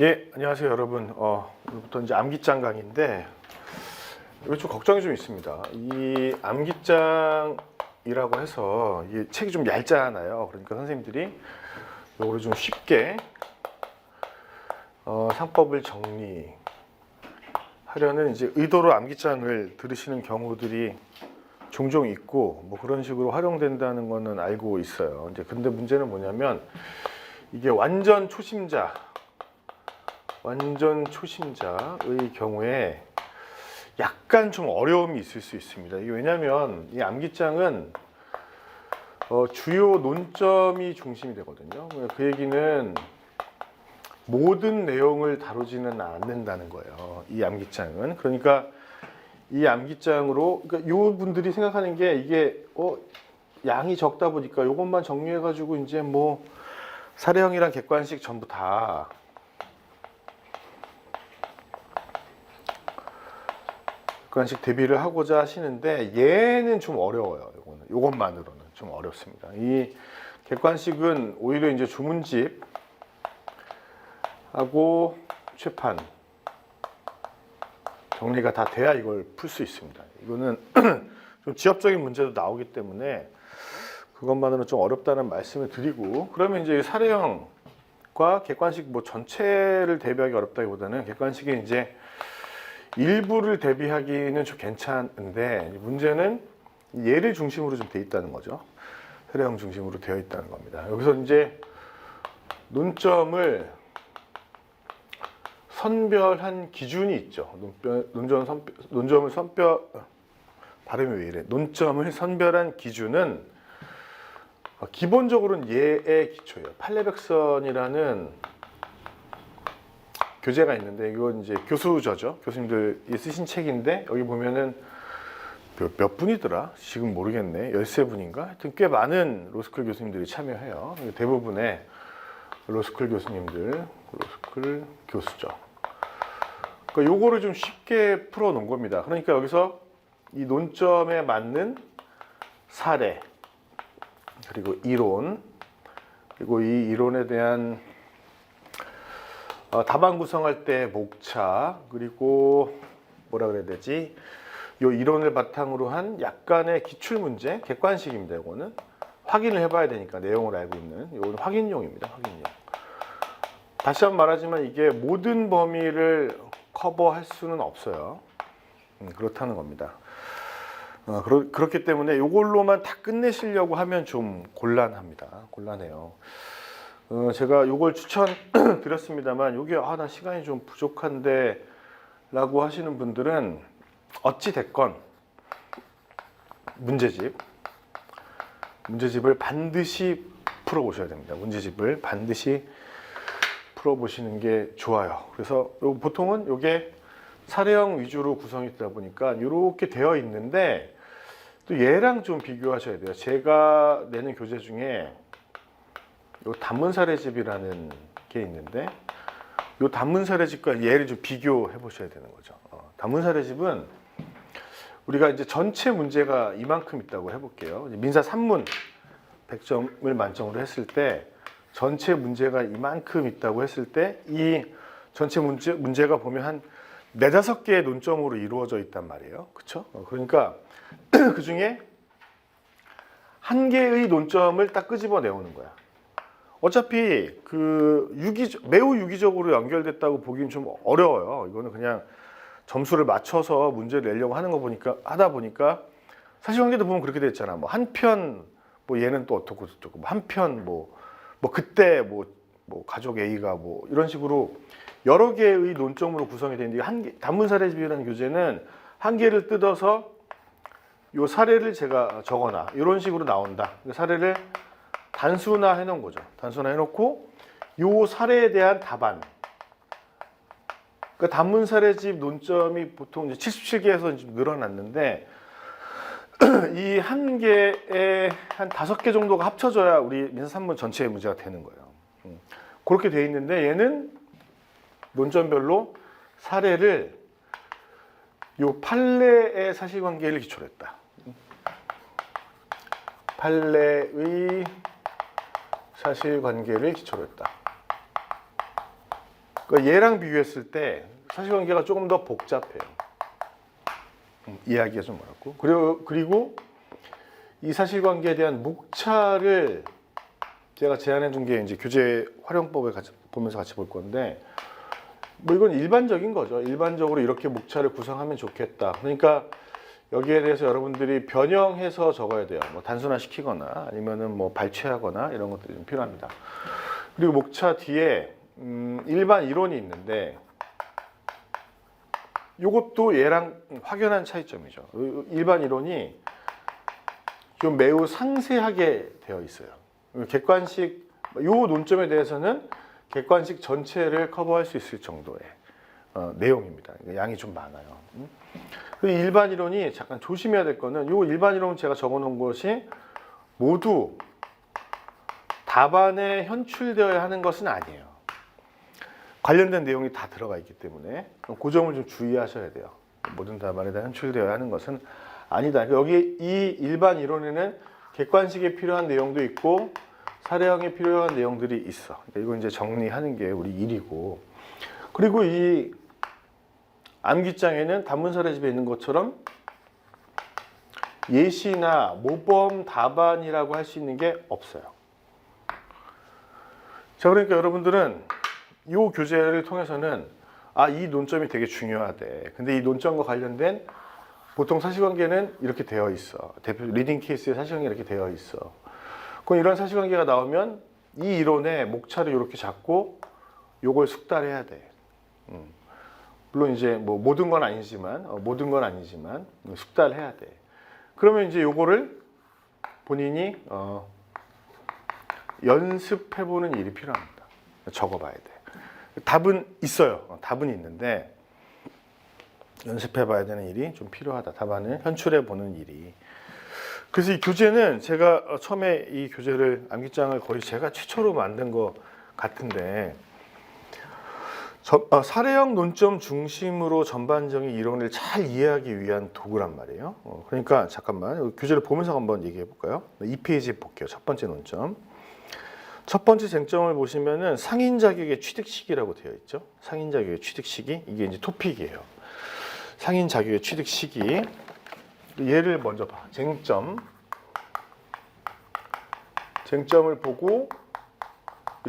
예, 안녕하세요 여러분. 오늘부터 이제 암기장 강의인데 이거 좀 걱정이 좀 있습니다. 이 암기장이라고 해서 이 책이 좀 얇잖아요. 그러니까 선생님들이 이거를 좀 쉽게 상법을 정리하려는 이제 의도로 암기장을 들으시는 경우들이 종종 있고 뭐 그런 식으로 활용된다는 거는 알고 있어요. 이제 근데 문제는 뭐냐면 이게 완전 초심자의 경우에 약간 좀 어려움이 있을 수 있습니다. 이게 왜냐하면 이 암기장은 주요 논점이 중심이 되거든요. 그 얘기는 모든 내용을 다루지는 않는다는 거예요. 이 암기장은. 그러니까 이 암기장으로, 그러니까 요 분들이 생각하는 게 이게 양이 적다 보니까 요것만 정리해가지고 이제 뭐 사례형이랑 객관식 전부 다 객관식 대비를 하고자 하시는데 얘는 좀 어려워요. 요것만으로는 좀 어렵습니다. 이 객관식은 오히려 이제 주문집하고 최판 정리가 다 돼야 이걸 풀 수 있습니다. 이거는 좀 지엽적인 문제도 나오기 때문에 그것만으로는 좀 어렵다는 말씀을 드리고, 그러면 이제 사례형과 객관식 뭐 전체를 대비하기 어렵다기보다는 객관식에 이제 일부를 대비하기는 좀 괜찮은데 문제는 얘를 중심으로 좀 돼 있다는 거죠. 사례형 중심으로 되어 있다는 겁니다. 여기서 이제 논점을 선별한 기준이 있죠. 논점을 발음이 왜 이래? 논점을 선별한 기준은 기본적으로는 얘의 기초예요. 팔레백선이라는 교재가 있는데 이건 이제 교수저죠. 교수님들이 쓰신 책인데 여기 보면은 몇 분이더라? 지금 모르겠네. 13분인가? 하여튼 꽤 많은 로스쿨 교수님들이 참여해요. 대부분의 로스쿨 교수님들, 로스쿨 교수죠. 그러니까 요거를 좀 쉽게 풀어 놓은 겁니다. 그러니까 여기서 이 논점에 맞는 사례, 그리고 이론, 그리고 이 이론에 대한 답안 구성할 때 목차, 그리고 뭐라 그래야 되지? 이 이론을 바탕으로 한 약간의 기출문제, 객관식입니다. 이거는 확인을 해봐야 되니까 내용을 알고 있는 이거는 확인용입니다. 확인용. 다시 한번 말하지만 이게 모든 범위를 커버할 수는 없어요. 그렇다는 겁니다. 그렇기 때문에 이걸로만 다 끝내시려고 하면 좀 곤란합니다. 곤란해요. 제가 이걸 추천드렸습니다만 이게 나 시간이 좀 부족한데 라고 하시는 분들은 어찌 됐건 문제집을 반드시 풀어보셔야 됩니다. 문제집을 반드시 풀어보시는 게 좋아요. 그래서 보통은 이게 사례형 위주로 구성이 되다 보니까 이렇게 되어 있는데 또 얘랑 좀 비교하셔야 돼요. 제가 내는 교재 중에 요 단문 사례집이라는 게 있는데 요 단문 사례집과 얘를 좀 비교해 보셔야 되는 거죠. 단문 사례집은 우리가 이제 전체 문제가 이만큼 있다고 해볼게요. 민사 3문 100점을 만점으로 했을 때 전체 문제가 이만큼 있다고 했을 때 이 전체 문제가 보면 한 4-5개의 논점으로 이루어져 있단 말이에요. 그렇죠? 그러니까 그 중에 한 개의 논점을 딱 끄집어 내오는 거야. 어차피 매우 유기적으로 연결됐다고 보기는 좀 어려워요. 이거는 그냥 점수를 맞춰서 문제를 내려고 하다 보니까 사실관계도 보면 그렇게 됐잖아. 뭐 한편 뭐 얘는 또 어떻고 저쩌고, 한편 뭐 그때 뭐 가족 A가 뭐 이런 식으로 여러 개의 논점으로 구성이 되는데 단문사례집이라는 교재는 한 개를 뜯어서 요 사례를 제가 적어놔 이런 식으로 나온다. 사례를 단순화 해놓은 거죠. 단순화 해놓고 요 사례에 대한 답안. 그러니까 단문사례집 논점이 보통 이제 77개에서 좀 늘어났는데 이 한 개에 한 5개 정도가 합쳐져야 우리 민사 3문 전체의 문제가 되는 거예요. 그렇게 돼 있는데 얘는 논점별로 사례를 요 판례의 사실관계를 기초로 했다. 판례의 사실관계를 기초로 했다. 그러니까 얘랑 비교했을 때 사실관계가 조금 더 복잡해요. 이해하기가 좀 어렵고 그리고 이 사실관계에 대한 목차를 제가 제안해 준 게 이제 교재 활용법을 보면서 같이 볼 건데 뭐 이건 일반적인 거죠. 일반적으로 이렇게 목차를 구성하면 좋겠다. 그러니까 여기에 대해서 여러분들이 변형해서 적어야 돼요. 뭐 단순화시키거나 아니면은 뭐 발췌하거나 이런 것들이 좀 필요합니다. 그리고 목차 뒤에 일반 이론이 있는데 이것도 얘랑 확연한 차이점이죠. 일반 이론이 좀 매우 상세하게 되어 있어요. 객관식 이 논점에 대해서는 객관식 전체를 커버할 수 있을 정도의 내용입니다. 양이 좀 많아요. 일반 이론이 잠깐 조심해야 될 거는 이 일반 이론 제가 적어놓은 것이 모두 답안에 현출되어야 하는 것은 아니에요. 관련된 내용이 다 들어가 있기 때문에 그 점을 좀 주의하셔야 돼요. 모든 답안에 다 현출되어야 하는 것은 아니다. 여기 이 일반 이론에는 객관식에 필요한 내용도 있고 사례형에 필요한 내용들이 있어. 이거 이제 정리하는 게 우리 일이고. 그리고 이 암기장에는 단문 사례집에 있는 것처럼 예시나 모범 답안이라고 할 수 있는 게 없어요. 자, 그러니까 여러분들은 이 교재를 통해서는 이 논점이 되게 중요하대. 근데 이 논점과 관련된 보통 사실관계는 이렇게 되어 있어. 대표 리딩 케이스의 사실관계 이렇게 되어 있어. 그럼 이런 사실관계가 나오면 이 이론의 목차를 이렇게 잡고 요걸 숙달해야 돼. 물론 이제 뭐 모든 건 아니지만 숙달해야 돼. 그러면 이제 요거를 본인이 연습해보는 일이 필요합니다. 적어봐야 돼. 답은 있어요. 답은 있는데 연습해봐야 되는 일이 좀 필요하다. 답안을 현출해보는 일이. 그래서 이 교재는 제가 처음에 이 교재를 암기장을 거의 제가 최초로 만든 것 같은데 사례형 논점 중심으로 전반적인 이론을 잘 이해하기 위한 도구란 말이에요. 그러니까 잠깐만 교재를 보면서 한번 얘기해 볼까요? 2페이지 볼게요. 첫 번째 논점. 첫 번째 쟁점을 보시면은 상인 자격의 취득 시기라고 되어 있죠. 상인 자격의 취득 시기 이게 이제 토픽이에요. 상인 자격의 취득 시기. 얘를 먼저 봐. 쟁점을 보고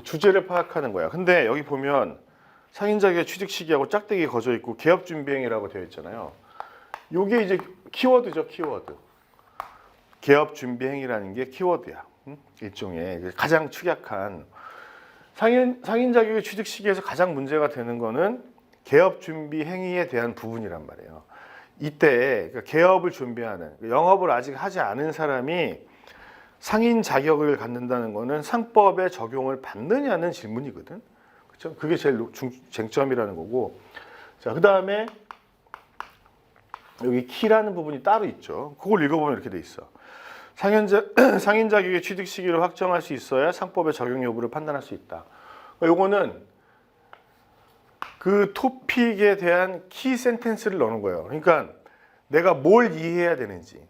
주제를 파악하는 거야. 근데 여기 보면 상인 자격의 취득 시기하고 짝대기 거져 있고 개업 준비행위라고 되어 있잖아요. 요게 이제 키워드죠, 키워드. 개업 준비행위라는 게 키워드야. 일종의 가장 축약한 상인 자격의 취득 시기에서 가장 문제가 되는 거는 개업 준비 행위에 대한 부분이란 말이에요. 이때 개업을 준비하는 영업을 아직 하지 않은 사람이 상인 자격을 갖는다는 거는 상법에 적용을 받느냐는 질문이거든. 그렇죠? 그게 제일 쟁점이라는 거고. 자, 그다음에 여기 키라는 부분이 따로 있죠. 그걸 읽어보면 이렇게 돼 있어. 상인 자격의 취득 시기를 확정할 수 있어야 상법의 적용 여부를 판단할 수 있다. 요거는 그 토픽에 대한 키 센텐스를 넣는 거예요. 그러니까 내가 뭘 이해해야 되는지.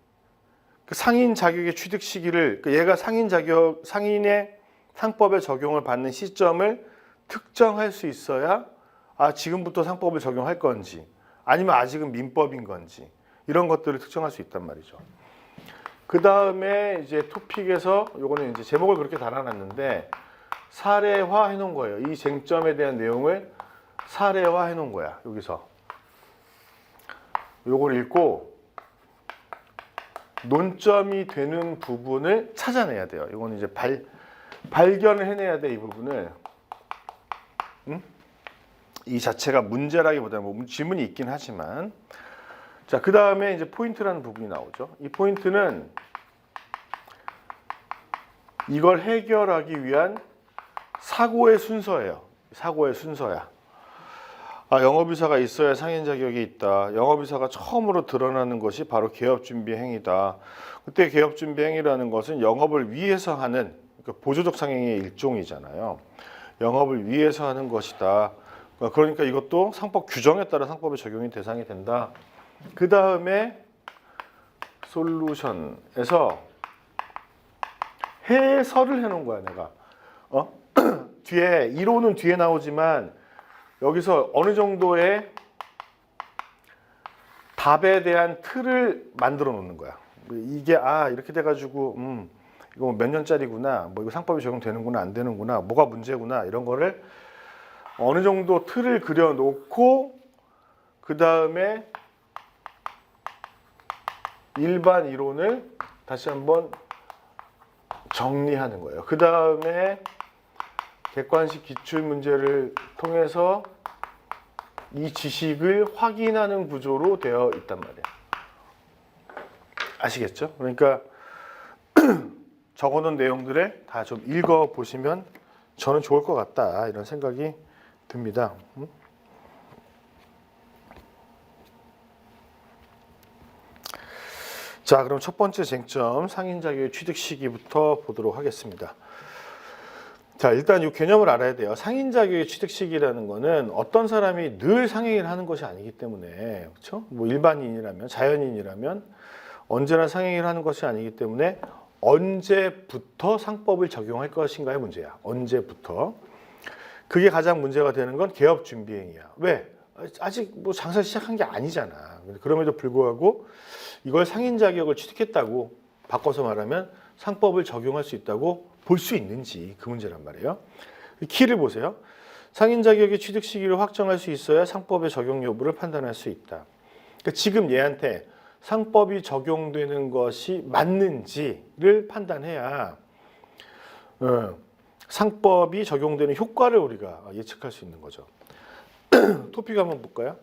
그 상인 자격의 취득 시기를 얘가 상인의 상법의 적용을 받는 시점을 특정할 수 있어야 지금부터 상법을 적용할 건지 아니면 아직은 민법인 건지 이런 것들을 특정할 수 있단 말이죠. 그 다음에 이제 토픽에서 요거는 이제 제목을 그렇게 달아놨는데 사례화 해놓은 거예요. 이 쟁점에 대한 내용을 사례화 해놓은 거야. 여기서 요걸 읽고 논점이 되는 부분을 찾아내야 돼요. 이거는 이제 발견을 해내야 돼. 이 부분을. 이 자체가 문제라기보다는 뭐 질문이 있긴 하지만 자, 그 다음에 이제 포인트라는 부분이 나오죠. 이 포인트는 이걸 해결하기 위한 사고의 순서예요. 사고의 순서야. 영업이사가 있어야 상인 자격이 있다. 영업이사가 처음으로 드러나는 것이 바로 개업준비 행위다. 그때 개업준비 행위라는 것은 영업을 위해서 하는 그러니까 보조적 상행의 일종이잖아요. 영업을 위해서 하는 것이다. 그러니까 이것도 상법 규정에 따라 상법의 적용이 대상이 된다. 그 다음에 솔루션에서 해설을 해놓은 거야, 내가. 뒤에 이론은 뒤에 나오지만 여기서 어느 정도의 답에 대한 틀을 만들어 놓는 거야. 이게 이렇게 돼가지고 이거 몇 년짜리구나, 뭐 이거 상법이 적용되는구나 안 되는구나, 뭐가 문제구나, 이런 거를 어느 정도 틀을 그려놓고 그 다음에 일반 이론을 다시 한번 정리하는 거예요. 그 다음에 객관식 기출 문제를 통해서 이 지식을 확인하는 구조로 되어 있단 말이에요. 아시겠죠? 그러니까 적어놓은 내용들을 다 좀 읽어보시면 저는 좋을 것 같다, 이런 생각이 듭니다. 자, 그럼 첫 번째 쟁점, 상인 자격의 취득 시기부터 보도록 하겠습니다. 자, 일단 이 개념을 알아야 돼요. 상인 자격의 취득 시기라는 거는 어떤 사람이 늘 상행위를 하는 것이 아니기 때문에, 그렇죠? 뭐 일반인이라면, 자연인이라면 언제나 상행위를 하는 것이 아니기 때문에 언제부터 상법을 적용할 것인가의 문제야. 언제부터. 그게 가장 문제가 되는 건 개업 준비행위야. 왜? 아직 뭐 장사 시작한 게 아니잖아. 그럼에도 불구하고 이걸 상인 자격을 취득했다고 바꿔서 말하면 상법을 적용할 수 있다고 볼 수 있는지, 그 문제란 말이에요. 키를 보세요. 상인 자격의 취득 시기를 확정할 수 있어야 상법의 적용 여부를 판단할 수 있다. 그러니까 지금 얘한테 상법이 적용되는 것이 맞는지를 판단해야 상법이 적용되는 효과를 우리가 예측할 수 있는 거죠. 토픽 한번 볼까요?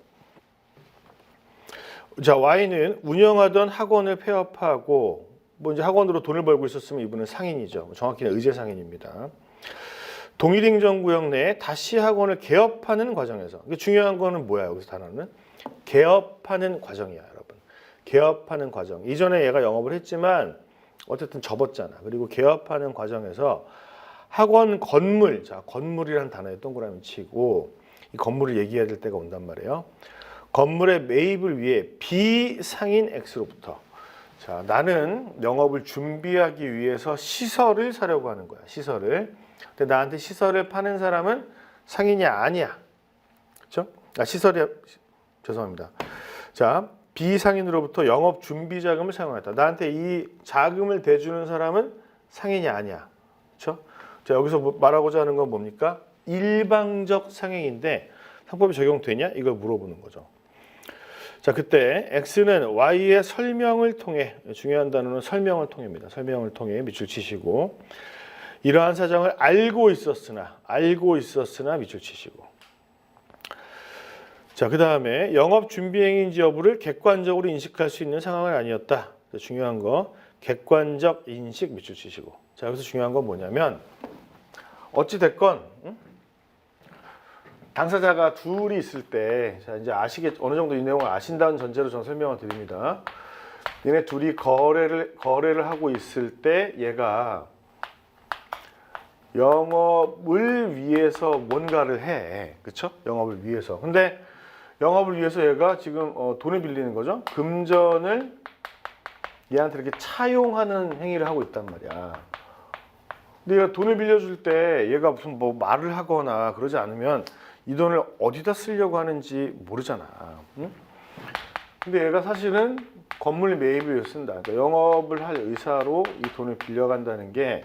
자, Y는 운영하던 학원을 폐업하고, 뭐 이제 학원으로 돈을 벌고 있었으면 이분은 상인이죠. 정확히는 의제 상인입니다. 동일행정구역 내에 다시 학원을 개업하는 과정에서, 중요한 거는 뭐야? 여기서 단어는 개업하는 과정이야, 여러분. 개업하는 과정. 이전에 얘가 영업을 했지만 어쨌든 접었잖아. 그리고 개업하는 과정에서 학원 건물, 자, 건물이라는 단어에 동그라미 치고 이 건물을 얘기해야 될 때가 온단 말이에요. 건물의 매입을 위해 비상인 X로부터, 자, 나는 영업을 준비하기 위해서 시설을 사려고 하는 거야. 시설을. 근데 나한테 시설을 파는 사람은 상인이 아니야. 그렇죠? 죄송합니다. 자, 비상인으로부터 영업 준비 자금을 사용했다. 나한테 이 자금을 대주는 사람은 상인이 아니야. 그렇죠? 자, 여기서 말하고자 하는 건 뭡니까? 일방적 상행인데 상법이 적용되냐? 이걸 물어보는 거죠. 자, 그때 X는 Y의 설명을 통해, 중요한 단어는 설명을 통해입니다. 설명을 통해 밑줄 치시고, 이러한 사정을 알고 있었으나 밑줄 치시고, 자, 그 다음에 영업 준비행위인지 여부를 객관적으로 인식할 수 있는 상황은 아니었다. 중요한 거 객관적 인식 밑줄 치시고. 자, 여기서 중요한 건 뭐냐면 어찌 됐건 당사자가 둘이 있을 때, 자, 이제 어느 정도 이 내용을 아신다는 전제로 저는 설명을 드립니다. 얘네 둘이 거래를 하고 있을 때 얘가 영업을 위해서 뭔가를 해. 그쵸? 영업을 위해서. 근데 영업을 위해서 얘가 지금 돈을 빌리는 거죠. 금전을 얘한테 이렇게 차용하는 행위를 하고 있단 말이야. 근데 얘가 돈을 빌려줄 때 얘가 무슨 뭐 말을 하거나 그러지 않으면 이 돈을 어디다 쓰려고 하는지 모르잖아. 응? 근데 얘가 사실은 건물 매입을 위해서 쓴다. 그러니까 영업을 할 의사로 이 돈을 빌려간다는 게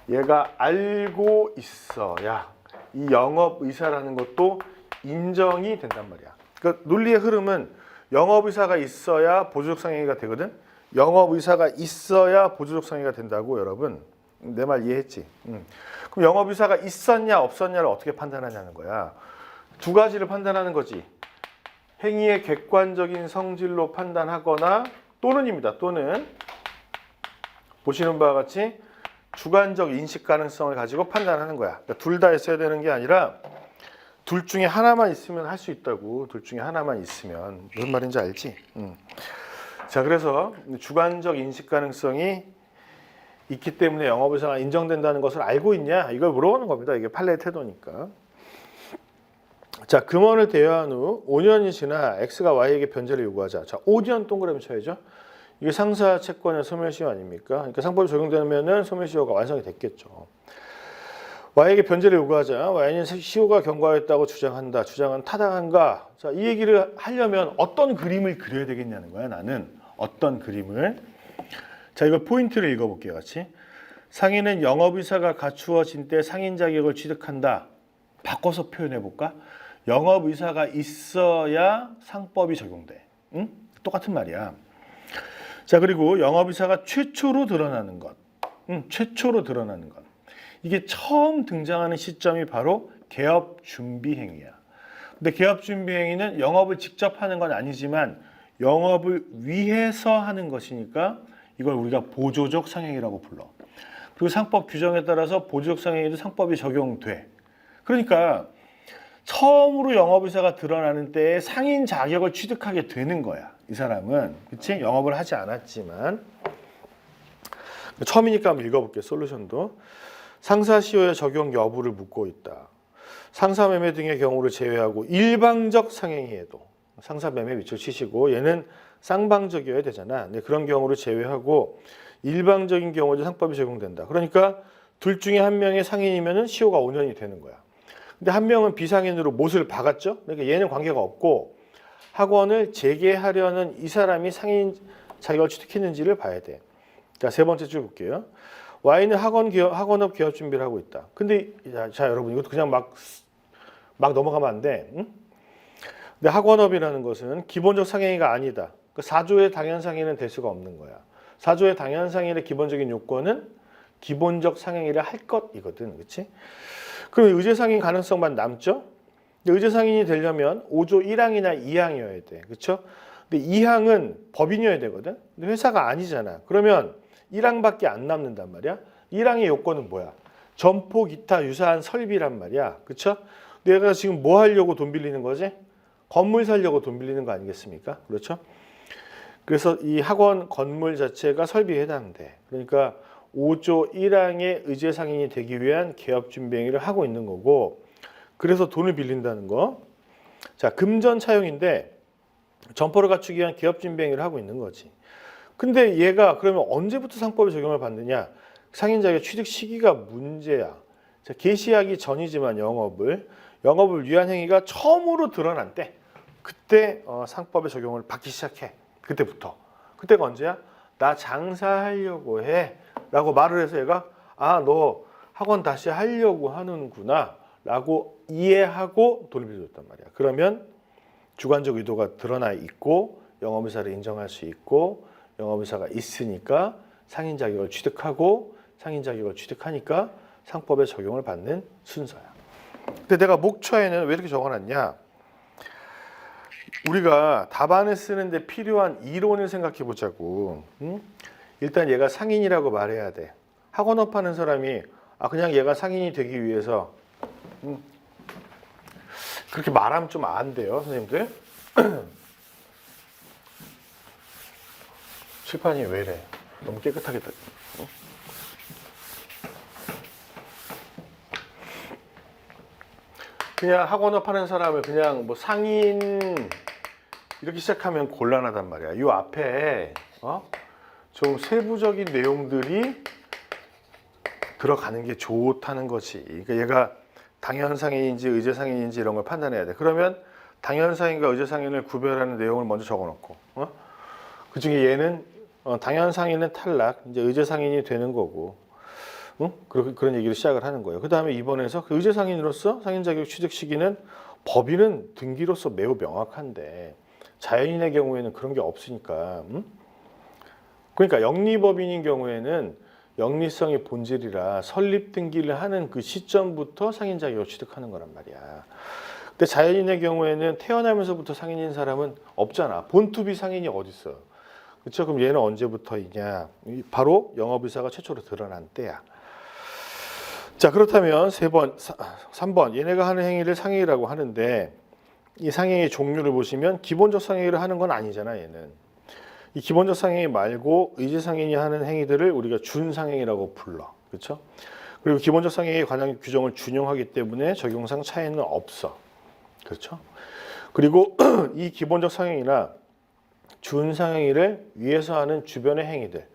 얘가 알고 있어야 이 영업 의사라는 것도 인정이 된단 말이야. 그러니까 논리의 흐름은 영업 의사가 있어야 보조적 상행위가 되거든. 영업 의사가 있어야 보조적 상행위가 된다고, 여러분. 내 말 이해했지? 그럼 영업 의사가 있었냐 없었냐를 어떻게 판단하냐는 거야. 두 가지를 판단하는 거지. 행위의 객관적인 성질로 판단하거나 또는 보시는 바와 같이 주관적 인식 가능성을 가지고 판단하는 거야. 그러니까 둘 다 있어야 되는 게 아니라 둘 중에 하나만 있으면 할 수 있다고. 둘 중에 하나만 있으면. 무슨 말인지 알지? 자, 그래서 주관적 인식 가능성이 있기 때문에 영업의사가 인정된다는 것을 알고 있냐? 이걸 물어보는 겁니다. 이게 판례의 태도니까. 자, 금원을 대여한 후 5년이 지나 X가 Y에게 변제를 요구하자. 자, 5년 동그라미 쳐야죠. 이게 상사 채권의 소멸시효 아닙니까? 그러니까 상법이 적용되면은 소멸시효가 완성이 됐겠죠. Y에게 변제를 요구하자. Y는 시호가 경과했다고 주장한다. 주장은 타당한가? 자, 이 얘기를 하려면 어떤 그림을 그려야 되겠냐는 거야. 나는 어떤 그림을. 자, 이거 포인트를 읽어볼게요. 같이. 상인은 영업의사가 갖추어진 때 상인 자격을 취득한다. 바꿔서 표현해볼까? 영업의사가 있어야 상법이 적용돼. 응? 똑같은 말이야. 자, 그리고 영업의사가 최초로 드러나는 것. 최초로 드러나는 것. 이게 처음 등장하는 시점이 바로 개업준비행위야. 근데 개업준비행위는 영업을 직접 하는 건 아니지만 영업을 위해서 하는 것이니까 이걸 우리가 보조적 상행위라고 불러. 그리고 상법 규정에 따라서 보조적 상행위도 상법이 적용돼. 그러니까 처음으로 영업의사가 드러나는 때에 상인 자격을 취득하게 되는 거야. 이 사람은. 그치? 영업을 하지 않았지만. 처음이니까 한번 읽어볼게요. 솔루션도. 상사시효의 적용 여부를 묻고 있다. 상사매매 등의 경우를 제외하고 일방적 상행위에도 상사매매 위치를 치시고 얘는 쌍방적이어야 되잖아. 근데 그런 경우를 제외하고 일방적인 경우도 상법이 적용된다. 그러니까 둘 중에 한 명이 상인이면 시효가 5년이 되는 거야. 근데 한 명은 비상인으로 못을 박았죠. 그러니까 얘는 관계가 없고 학원을 재개하려는 이 사람이 상인 자격을 취득했는지를 봐야 돼. 자, 세 번째 줄 볼게요. Y는 학원업 개업 준비를 하고 있다. 근데 자 여러분 이것도 그냥 막 넘어가면 안 돼. 응? 근데 학원업이라는 것은 기본적 상행위가 아니다. 그 4조의 당연상행위는 될 수가 없는 거야. 4조의 당연상행위의 기본적인 요건은 기본적 상행위를 할 것이거든. 그렇지? 그럼 의제상인 가능성만 남죠? 근데 의제상인이 되려면 5조 1항이나 2항이어야 돼. 그렇죠? 근데 2항은 법인이어야 되거든. 근데 회사가 아니잖아. 그러면 1항밖에 안 남는단 말이야. 1항의 요건은 뭐야? 점포 기타 유사한 설비란 말이야. 그렇죠? 내가 지금 뭐 하려고 돈 빌리는 거지? 건물 살려고 돈 빌리는 거 아니겠습니까? 그렇죠? 그래서 이 학원 건물 자체가 설비에 해당돼. 그러니까 5조 1항의 의제 상인이 되기 위한 개업 준비 행위를 하고 있는 거고, 그래서 돈을 빌린다는 거. 자, 금전 차용인데 점포를 갖추기 위한 개업 준비 행위를 하고 있는 거지. 근데 얘가 그러면 언제부터 상법의 적용을 받느냐? 상인 자격 취득 시기가 문제야. 자, 개시하기 전이지만 영업을 위한 행위가 처음으로 드러난 때, 그때 상법의 적용을 받기 시작해. 그때부터. 그때가 언제야? 나 장사하려고 해 라고 말을 해서 얘가 너 학원 다시 하려고 하는구나 라고 이해하고 돈을 빌려줬단 말이야. 그러면 주관적 의도가 드러나 있고 영업의사를 인정할 수 있고 영업의사가 있으니까 상인 자격을 취득하고 상인 자격을 취득하니까 상법의 적용을 받는 순서야. 근데 내가 목차에는 왜 이렇게 적어놨냐? 우리가 답안을 쓰는데 필요한 이론을 생각해 보자고. 일단 얘가 상인이라고 말해야 돼. 학원업 하는 사람이 그냥 얘가 상인이 되기 위해서 그렇게 말하면 좀 안 돼요, 선생님들. 칠판이 왜 이래? 너무 깨끗하게 그냥 학원업 하는 사람을 그냥 뭐 상인 이렇게 시작하면 곤란하단 말이야. 이 앞에 좀 세부적인 내용들이 들어가는 게 좋다는 거지. 그러니까 얘가 당연상인인지 의제상인인지 이런 걸 판단해야 돼. 그러면 당연상인과 의제상인을 구별하는 내용을 먼저 적어놓고, 그 중에 얘는 당연상인은 탈락, 이제 의제상인이 되는 거고, 그런 얘기를 시작을 하는 거예요. 그 다음에 2번에서 그 의제상인으로서 상인자격 취득 시기는 법인은 등기로서 매우 명확한데 자연인의 경우에는 그런 게 없으니까. 그러니까 영리법인인 경우에는 영리성의 본질이라 설립 등기를 하는 그 시점부터 상인 자격을 취득하는 거란 말이야. 근데 자연인의 경우에는 태어나면서부터 상인인 사람은 없잖아. 본투비 상인이 어딨어. 그렇죠? 그럼 얘는 언제부터이냐? 바로 영업의사가 최초로 드러난 때야. 자, 그렇다면 3번 얘네가 하는 행위를 상행위라고 하는데 이 상행위 종류를 보시면 기본적 상행위를 하는 건 아니잖아. 얘는 이 기본적 상행위 말고 의제상행위 하는 행위들을 우리가 준상행위라고 불러. 그렇죠? 그리고 기본적 상행위에 관한 규정을 준용하기 때문에 적용상 차이는 없어. 그렇죠? 그리고 이 기본적 상행위나 준상행위를 위해서 하는 주변의 행위들,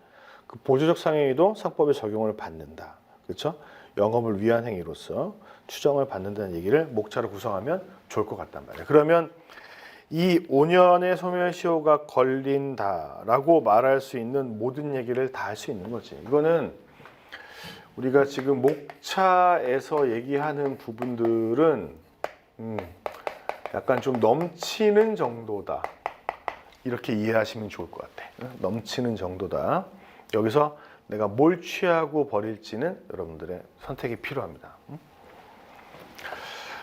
그 보조적 상행위도 상법의 적용을 받는다. 그렇죠? 영업을 위한 행위로서 추정을 받는다는 얘기를 목차로 구성하면 좋을 것 같단 말이에요. 그러면 이 5년의 소멸시효가 걸린다라고 말할 수 있는 모든 얘기를 다 할 수 있는 거지. 이거는 우리가 지금 목차에서 얘기하는 부분들은 약간 좀 넘치는 정도다. 이렇게 이해하시면 좋을 것 같아. 넘치는 정도다. 여기서 내가 뭘 취하고 버릴지는 여러분들의 선택이 필요합니다.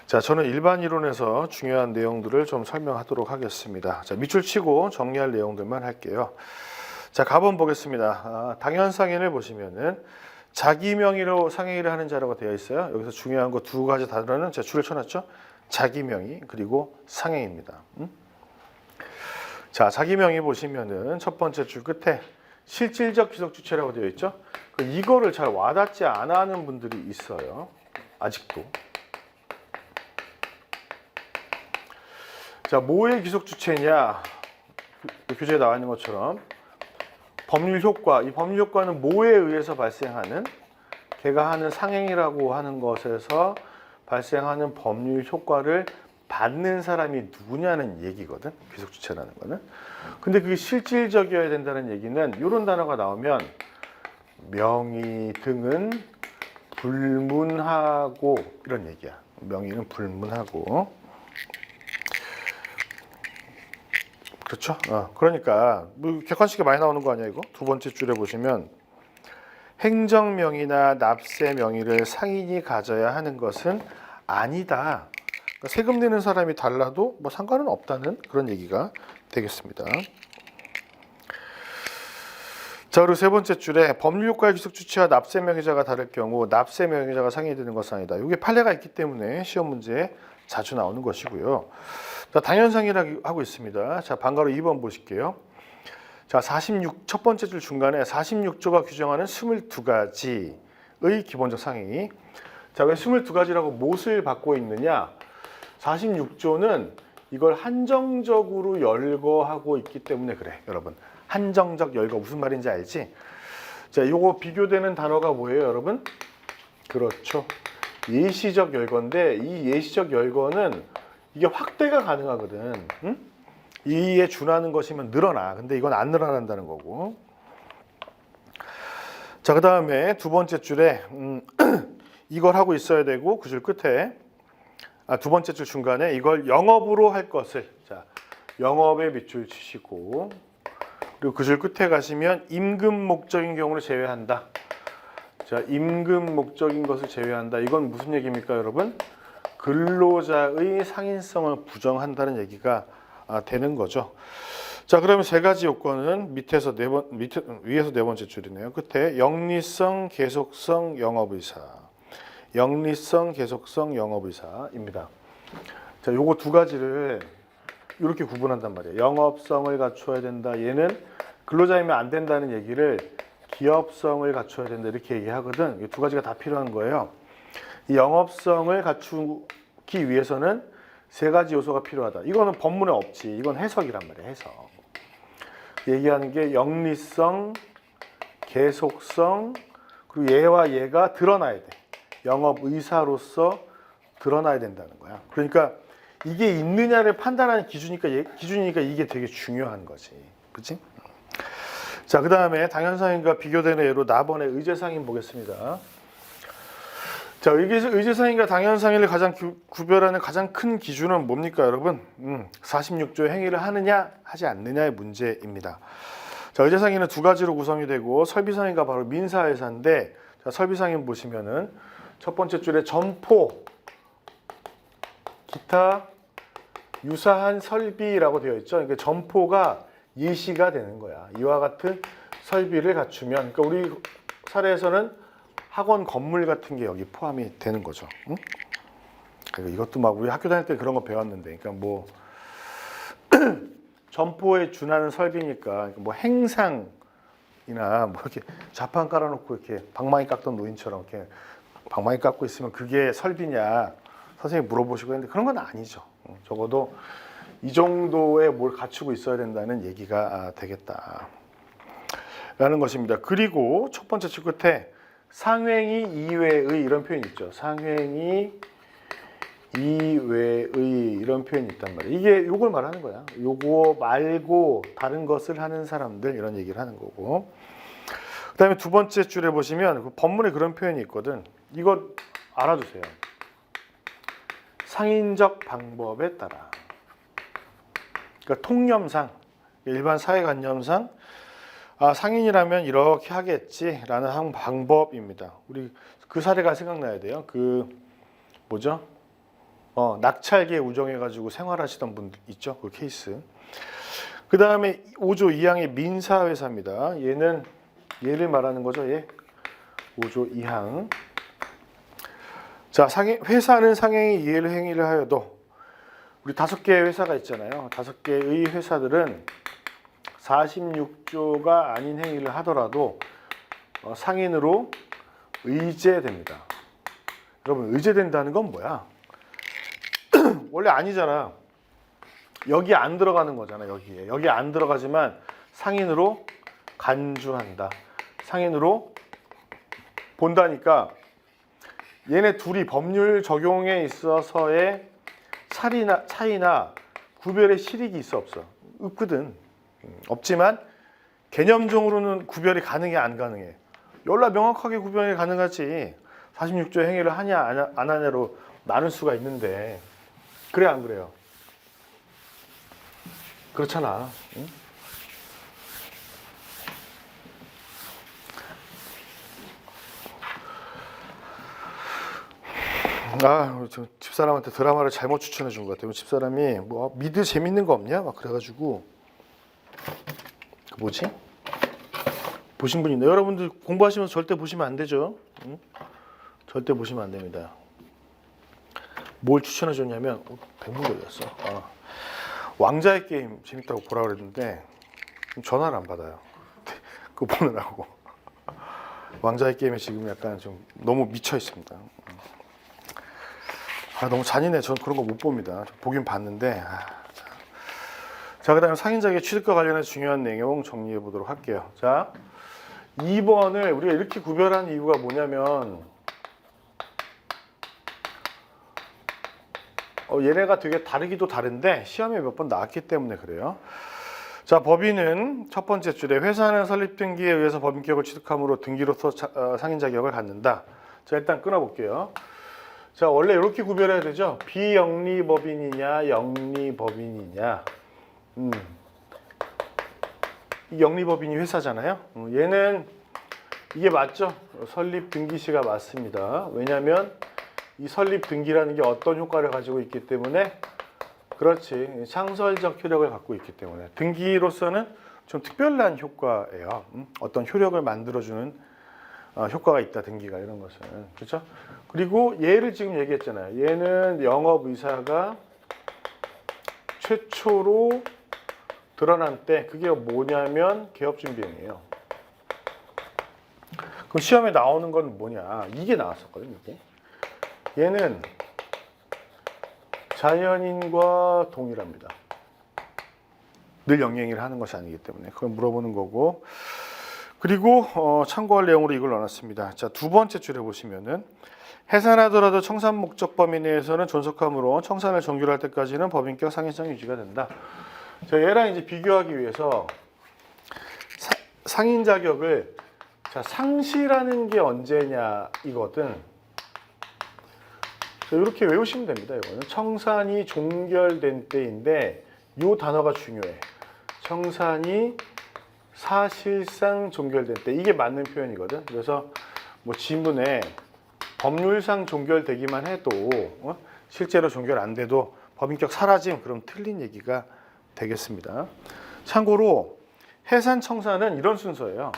자, 저는 일반 이론에서 중요한 내용들을 좀 설명하도록 하겠습니다. 자, 밑줄 치고 정리할 내용들만 할게요. 자, 가본 보겠습니다. 당연상인을 보시면은 자기 명의로 상행위를 하는 자라고 되어 있어요. 여기서 중요한 거 두 가지 단어는 제가 줄을 쳐놨죠. 자기 명의 그리고 상행입니다. 자, 자기 명의 보시면은 첫 번째 줄 끝에 실질적 귀속주체라고 되어 있죠. 이거를 잘 와닿지 않아 하는 분들이 있어요. 아직도. 자, 뭐의 귀속주체냐? 교재에 나와 있는 것처럼 법률 효과. 이 법률 효과는 뭐에 의해서 발생하는, 걔가 하는 상행이라고 하는 것에서 발생하는 법률 효과를 받는 사람이 누구냐는 얘기거든. 귀속주체라는 거는. 근데 그게 실질적이어야 된다는 얘기는 이런 단어가 나오면 명의 등은 불문하고 이런 얘기야. 명의는 불문하고. 그렇죠? 그러니까 뭐 객관식이 많이 나오는 거 아니야 이거? 두 번째 줄에 보시면 행정명의나 납세명의를 상인이 가져야 하는 것은 아니다. 그러니까 세금 내는 사람이 달라도 뭐 상관은 없다는 그런 얘기가 되겠습니다. 자, 그리고 세 번째 줄에 법률효과의 귀속주체와 납세명의자가 다를 경우 납세명의자가 상인이 되는 것은 아니다. 이게 판례가 있기 때문에 시험 문제에 자주 나오는 것이고요. 자, 당연상이라고 하고 있습니다. 자, 방가로 2번 보실게요. 자, 46 첫 번째 줄 중간에 46조가 규정하는 22가지의 기본적 상행위. 자, 왜 22가지라고 못을 받고 있느냐? 46조는 이걸 한정적으로 열거하고 있기 때문에 그래, 여러분. 한정적 열거 무슨 말인지 알지? 자, 요거 비교되는 단어가 뭐예요, 여러분? 그렇죠. 예시적 열거인데 이 예시적 열거는 이게 확대가 가능하거든. 응? 이에 준하는 것이면 늘어나. 근데 이건 안 늘어난다는 거고. 자, 그 다음에 두 번째 줄에 이걸 하고 있어야 되고 그 줄 끝에 두 번째 줄 중간에 이걸 영업으로 할 것을, 자, 영업에 밑줄 치시고, 그리고 그 줄 끝에 가시면 임금 목적인 경우를 제외한다. 자, 임금 목적인 것을 제외한다. 이건 무슨 얘기입니까, 여러분? 근로자의 상인성을 부정한다는 얘기가 되는 거죠. 자, 그러면 세 가지 요건은 위에서 네 번째 줄이네요. 끝에 영리성, 계속성, 영업의사. 영리성, 계속성, 영업의사입니다. 자, 요거 두 가지를 이렇게 구분한단 말이에요. 영업성을 갖춰야 된다. 얘는 근로자이면 안 된다는 얘기를 기업성을 갖춰야 된다. 이렇게 얘기하거든. 이 두 가지가 다 필요한 거예요. 이 영업성을 갖추기 위해서는 세 가지 요소가 필요하다. 이거는 법문에 없지. 이건 해석이란 말이에요. 해석. 얘기하는 게 영리성, 계속성, 그리고 얘와 얘가 드러나야 돼. 영업의사로서 드러나야 된다는 거야. 그러니까 이게 있느냐를 판단하는 기준이니까 이게 되게 중요한 거지. 그치? 자, 그 다음에 당연상인과 비교되는 예로 나번의 의제상인 보겠습니다. 자, 의제상인과 당연상인을 가장 구별하는 가장 큰 기준은 뭡니까, 여러분? 46조의 행위를 하느냐, 하지 않느냐의 문제입니다. 자, 의제상인은 두 가지로 구성이 되고 설비상인과 바로 민사회사인데, 자, 설비상인 보시면은 첫 번째 줄에 점포, 기타 유사한 설비라고 되어 있죠. 그러니까 점포가 예시가 되는 거야. 이와 같은 설비를 갖추면, 그러니까 우리 사례에서는 학원 건물 같은 게 여기 포함이 되는 거죠. 응? 이것도 막 우리 학교 다닐 때 그런 거 배웠는데, 그러니까 뭐 점포에 준하는 설비니까 뭐 행상이나 뭐 이렇게 자판 깔아놓고 이렇게 방망이 깎던 노인처럼 이렇게 방망이 깎고 있으면 그게 설비냐 선생님 물어보시고 했는데 그런 건 아니죠. 적어도 이 정도의 뭘 갖추고 있어야 된다는 얘기가 되겠다 라는 것입니다. 그리고 첫 번째 줄 끝에 상행위 이외의 이런 표현이 있죠. 상행위 이외의 이런 표현이 있단 말이에요. 이게 요걸 말하는 거야. 요거 말고 다른 것을 하는 사람들 이런 얘기를 하는 거고. 그다음에 두 번째 줄에 보시면 그 법문에 그런 표현이 있거든. 이거 알아두세요. 상인적 방법에 따라. 그러니까 통념상, 일반 사회관념상 상인이라면 이렇게 하겠지라는 한 방법입니다. 우리 그 사례가 생각나야 돼요. 그 뭐죠? 낙찰계 우정해가지고 생활하시던 분 있죠? 그 케이스. 그 다음에 5조 2항의 민사회사입니다. 얘를 말하는 거죠. 얘 5조 2항. 자, 회사는 상행위 이해를 행위를 하여도 우리 5개의 회사가 있잖아요. 5개의 회사들은 46조가 아닌 행위를 하더라도 상인으로 의제됩니다. 여러분, 의제된다는 건 뭐야? 원래 아니잖아. 여기 안 들어가는 거잖아. 여기 안 들어가지만 상인으로 간주한다. 상인으로 본다니까 얘네 둘이 법률 적용에 있어서의 차이나 구별의 실익이 있어 없어? 없거든. 없지만 개념적으로는 구별이 가능해 안 가능해? 열라 명확하게 구별이 가능하지. 46조 행위를 하냐 안 하냐로 나눌 수가 있는데 그래 안 그래요? 그렇잖아. 응? 저 집사람한테 드라마를 잘못 추천해 준 것 같아요. 집사람이 뭐 미드 재밌는 거 없냐? 막 그래가지고 그 뭐지? 보신 분 있나요? 여러분들 공부하시면서 절대 보시면 안 되죠. 응? 절대 보시면 안 됩니다. 뭘 추천해 줬냐면 100분 걸렸어. 왕자의 게임 재밌다고 보라 그랬는데 전화를 안 받아요. 그거 보느라고. 왕자의 게임에 지금 약간 좀 너무 미쳐 있습니다. 너무 잔인해. 전 그런 거 못 봅니다. 보긴 봤는데. 자, 그다음에 상인자격 취득과 관련해서 중요한 내용 정리해 보도록 할게요. 자, 2번을 우리가 이렇게 구별한 이유가 뭐냐면 얘네가 되게 다르기도 다른데 시험에 몇 번 나왔기 때문에 그래요. 자, 법인은 첫 번째 줄에 회사는 설립 등기에 의해서 법인격을 취득함으로 등기로서 상인 자격을 갖는다. 자, 일단 끊어볼게요. 자, 원래 이렇게 구별해야 되죠. 비영리법인이냐 영리법인이냐. 이 영리법인이 회사잖아요. 얘는 이게 맞죠. 설립 등기시가 맞습니다. 왜냐하면 이 설립 등기라는 게 어떤 효과를 가지고 있기 때문에 그렇지. 창설적 효력을 갖고 있기 때문에 등기로서는 좀 특별한 효과예요. 어떤 효력을 만들어주는 효과가 있다. 등기가 이런 것은. 그렇죠? 그리고 얘를 지금 얘기했잖아요. 얘는 영업의사가 최초로 드러난 때 그게 뭐냐면 개업준비행위예요. 그럼 시험에 나오는 건 뭐냐? 이게 나왔었거든요. 이게. 얘는 자연인과 동일합니다. 늘 영행위를 하는 것이 아니기 때문에 그걸 물어보는 거고. 그리고 참고할 내용으로 이걸 넣어놨습니다. 자, 두 번째 줄에 보시면은 해산하더라도 청산 목적 범위 내에서는 존속함으로 청산을 정결할 때까지는 법인격 상인성 유지가 된다. 자, 얘랑 이제 비교하기 위해서 상인 자격을 상실하는 게 언제냐 이거든. 자, 이렇게 외우시면 됩니다. 이거는 청산이 종결된 때인데 이 단어가 중요해. 청산이 사실상 종결된 때 이게 맞는 표현이거든. 그래서 뭐 지문에 법률상 종결되기만 해도 실제로 종결 안 돼도 법인격 사라짐 그럼 틀린 얘기가 되겠습니다. 참고로 해산 청산은 이런 순서예요.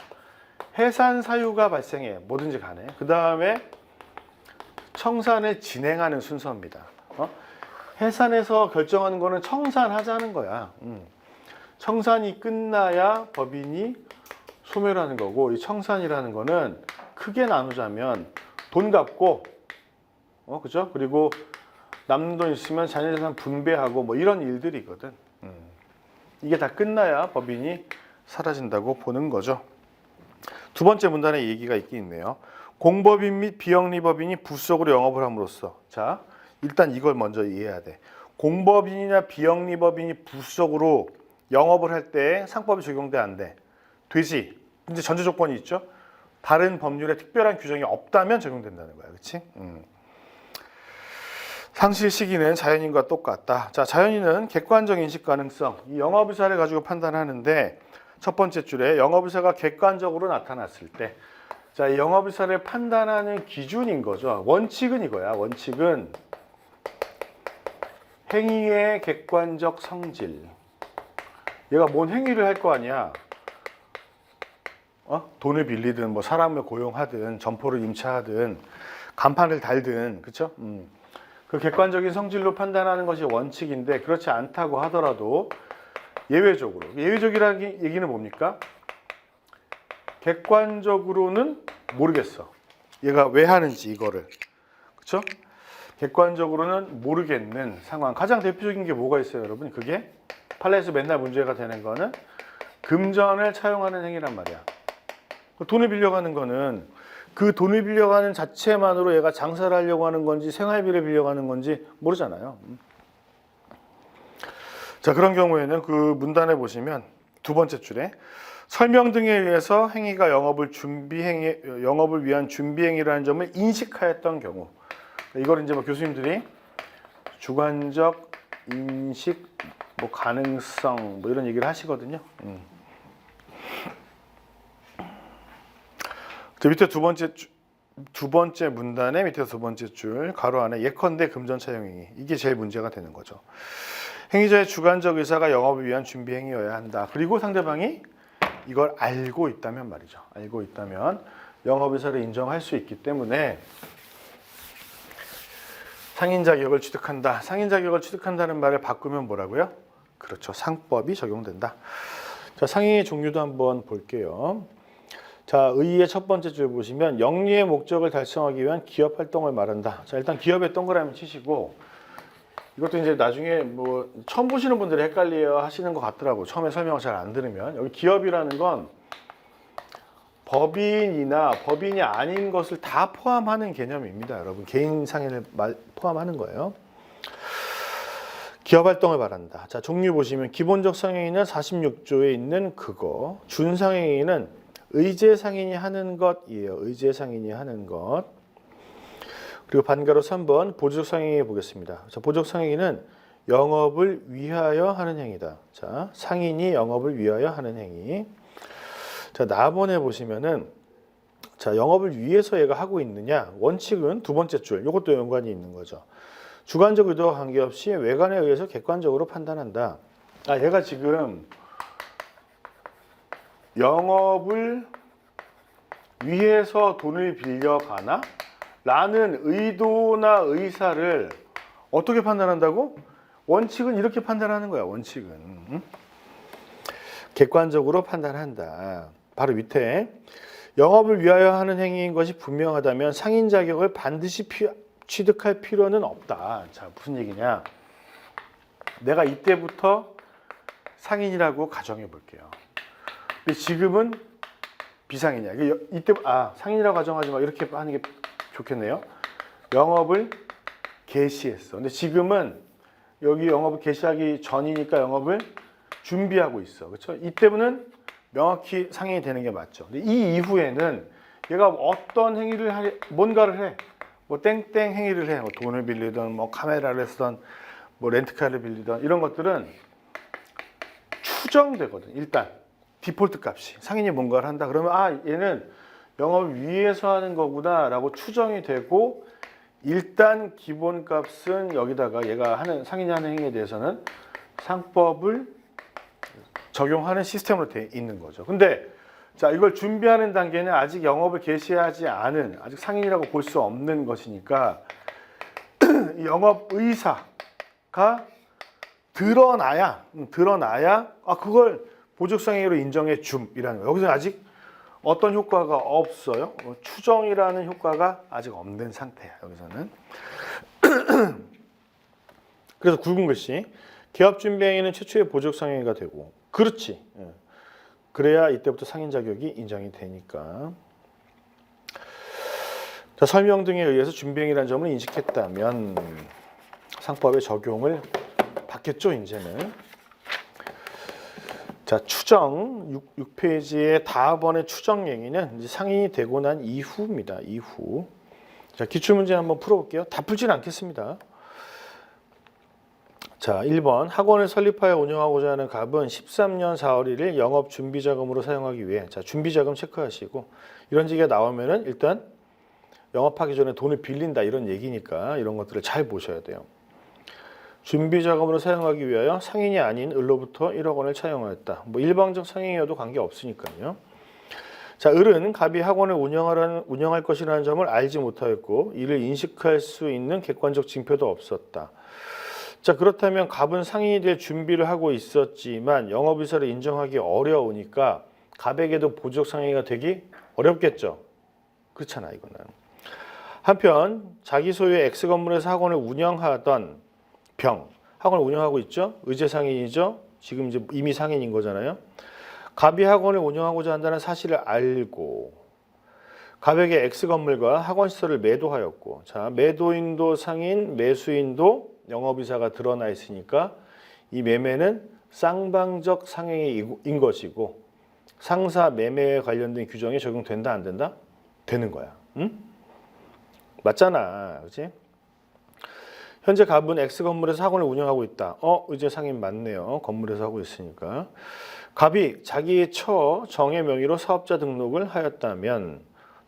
해산 사유가 발생해 뭐든지 간에 그 다음에 청산을 진행하는 순서입니다. 해산에서 결정하는 거는 청산하자는 거야. 청산이 끝나야 법인이 소멸하는 거고 이 청산이라는 거는 크게 나누자면 돈 갚고 그죠? 그리고 남는 돈 있으면 자녀재산 분배하고 뭐 이런 일들이거든. 이게 다 끝나야 법인이 사라진다고 보는 거죠. 두 번째 문단에 얘기가 있긴 있네요. 공법인 및 비영리법인이 부속으로 영업을 함으로써 자 일단 이걸 먼저 이해해야 돼. 공법인이나 비영리법인이 부속으로 영업을 할 때 상법이 적용돼 안 돼? 되지. 이제 전제 조건이 있죠. 다른 법률에 특별한 규정이 없다면 적용된다는 거야. 그렇지? 상실 시기는 자연인과 똑같다. 자, 자연인은 객관적 인식 가능성, 이 영업의사를 가지고 판단하는데 첫 번째 줄에 영업의사가 객관적으로 나타났을 때 자, 이 영업의사를 판단하는 기준인 거죠. 원칙은 이거야. 원칙은 행위의 객관적 성질. 얘가 뭔 행위를 할 거 아니야. 돈을 빌리든 뭐 사람을 고용하든 점포를 임차하든 간판을 달든 그렇죠? 그 객관적인 성질로 판단하는 것이 원칙인데 그렇지 않다고 하더라도 예외적으로 예외적이라는 얘기는 뭡니까? 객관적으로는 모르겠어. 얘가 왜 하는지 이거를 그렇죠? 객관적으로는 모르겠는 상황. 가장 대표적인 게 뭐가 있어요, 여러분? 그게 판례에서 맨날 문제가 되는 거는 금전을 차용하는 행위란 말이야. 돈을 빌려가는 거는 그 돈을 빌려가는 자체만으로 얘가 장사를 하려고 하는 건지 생활비를 빌려가는 건지 모르잖아요. 자, 그런 경우에는 그 문단에 보시면 두 번째 줄에 설명 등에 의해서 행위가 영업을 위한 준비 행위라는 점을 인식하였던 경우. 이걸 이제 뭐 교수님들이 주관적 인식 뭐 가능성 뭐 이런 얘기를 하시거든요. 밑에 두 번째 문단의 밑에 두 번째 줄 가로 안에 예컨대 금전 차용 행위 이게 제일 문제가 되는 거죠. 행위자의 주관적 의사가 영업을 위한 준비 행위여야 한다. 그리고 상대방이 이걸 알고 있다면 말이죠. 알고 있다면 영업 의사를 인정할 수 있기 때문에 상인 자격을 취득한다. 상인 자격을 취득한다는 말을 바꾸면 뭐라고요? 그렇죠. 상법이 적용된다. 자, 상인의 종류도 한번 볼게요. 자, 의의 첫 번째 줄 보시면 영리의 목적을 달성하기 위한 기업 활동을 말한다. 자, 일단 기업에 동그라미 치시고 이것도 이제 나중에 뭐 처음 보시는 분들이 헷갈려 하시는 것 같더라고. 처음에 설명을 잘 안 들으면. 여기 기업이라는 건 법인이나 법인이 아닌 것을 다 포함하는 개념입니다. 여러분, 개인 상인을 포함하는 거예요. 기업 활동을 말한다. 자, 종류 보시면 기본적 상행위는 46조에 있는 그거. 준상행위는 의제 상인이 하는 것이에요. 의제 상인이 하는 것. 그리고 반가로 3번 보조적 상행위 보겠습니다. 자, 보조적 상행위는 영업을 위하여 하는 행위다. 자, 상인이 영업을 위하여 하는 행위. 자, 나번에 보시면은 자, 영업을 위해서 얘가 하고 있느냐? 원칙은 두 번째 줄. 이것도 연관이 있는 거죠. 주관적 의도와 관계없이 외관에 의해서 객관적으로 판단한다. 아, 얘가 지금 영업을 위해서 돈을 빌려가나? 라는 의도나 의사를 어떻게 판단한다고? 원칙은 이렇게 판단하는 거야. 원칙은. 객관적으로 판단한다. 바로 밑에 영업을 위하여 하는 행위인 것이 분명하다면 상인 자격을 반드시 취득할 필요는 없다. 자, 무슨 얘기냐? 내가 이때부터 상인이라고 가정해 볼게요. 근데 지금은 비상인이야. 이때 상인이라고 가정하지 마. 이렇게 하는 게 좋겠네요. 영업을 개시했어. 근데 지금은 여기 영업을 개시하기 전이니까 영업을 준비하고 있어. 그렇죠? 이때는 명확히 상인이 되는 게 맞죠. 근데 이 이후에는 얘가 어떤 행위를 뭔가를 해. 뭐 땡땡 행위를 해. 뭐 돈을 빌리든 뭐 카메라를 쓰든 뭐 렌트카를 빌리든 이런 것들은 추정되거든. 일단 디폴트 값이 상인이 뭔가를 한다. 그러면 얘는 영업을 위해서 하는 거구나 라고 추정이 되고 일단 기본값은 여기다가 얘가 상인이 하는 행위에 대해서는 상법을 적용하는 시스템으로 돼 있는 거죠. 근데 자, 이걸 준비하는 단계는 아직 영업을 개시하지 않은 아직 상인이라고 볼 수 없는 것이니까 영업 의사가 드러나야 그걸 보조상행위로 인정해 줌이라는 거예요. 여기서 아직 어떤 효과가 없어요. 추정이라는 효과가 아직 없는 상태야. 여기서는. 그래서 굵은 글씨 개업준비행위는 최초의 보조상행위가 되고 그렇지. 그래야 이때부터 상인 자격이 인정이 되니까. 자, 설명 등에 의해서 준비행위라는 점을 인식했다면 상법의 적용을 받겠죠, 이제는. 자, 추정 6페이지의 다음번의 추정행위는 이제 상인이 되고 난 이후입니다. 이후. 자, 기출문제 한번 풀어볼게요. 다 풀지는 않겠습니다. 자, 1번 학원을 설립하여 운영하고자 하는 갑은 13년 4월 1일 영업 준비자금으로 사용하기 위해, 자, 준비자금 체크하시고 이런 얘기가 나오면은 일단 영업하기 전에 돈을 빌린다 이런 얘기니까 이런 것들을 잘 보셔야 돼요. 준비자금으로 사용하기 위하여 상인이 아닌 을로부터 1억 원을 차용하였다. 뭐 일방적 상인이어도 관계없으니까요. 자, 을은 갑이 학원을 운영할 것이라는 점을 알지 못하였고 이를 인식할 수 있는 객관적 징표도 없었다. 자, 그렇다면 갑은 상인이 될 준비를 하고 있었지만 영업의사를 인정하기 어려우니까 갑에게도 보적 상인이 되기 어렵겠죠. 그렇잖아, 이거는. 한편 자기 소유의 X 건물에서 학원을 운영하던 병, 학원을 운영하고 있죠. 의제 상인이죠. 지금 이제 이미 상인인 거잖아요. 갑이 학원을 운영하고자 한다는 사실을 알고 갑에게 X 건물과 학원 시설을 매도하였고, 자, 매도인도 상인, 매수인도 영업이사가 드러나 있으니까 이 매매는 쌍방적 상행인 것이고 상사 매매에 관련된 규정이 적용된다 안 된다? 되는 거야. 응? 맞잖아, 그렇지? 현재 갑은 X 건물에서 학원을 운영하고 있다. 이제 상인 맞네요. 건물에서 하고 있으니까. 갑이 자기의 정의 명의로 사업자 등록을 하였다면,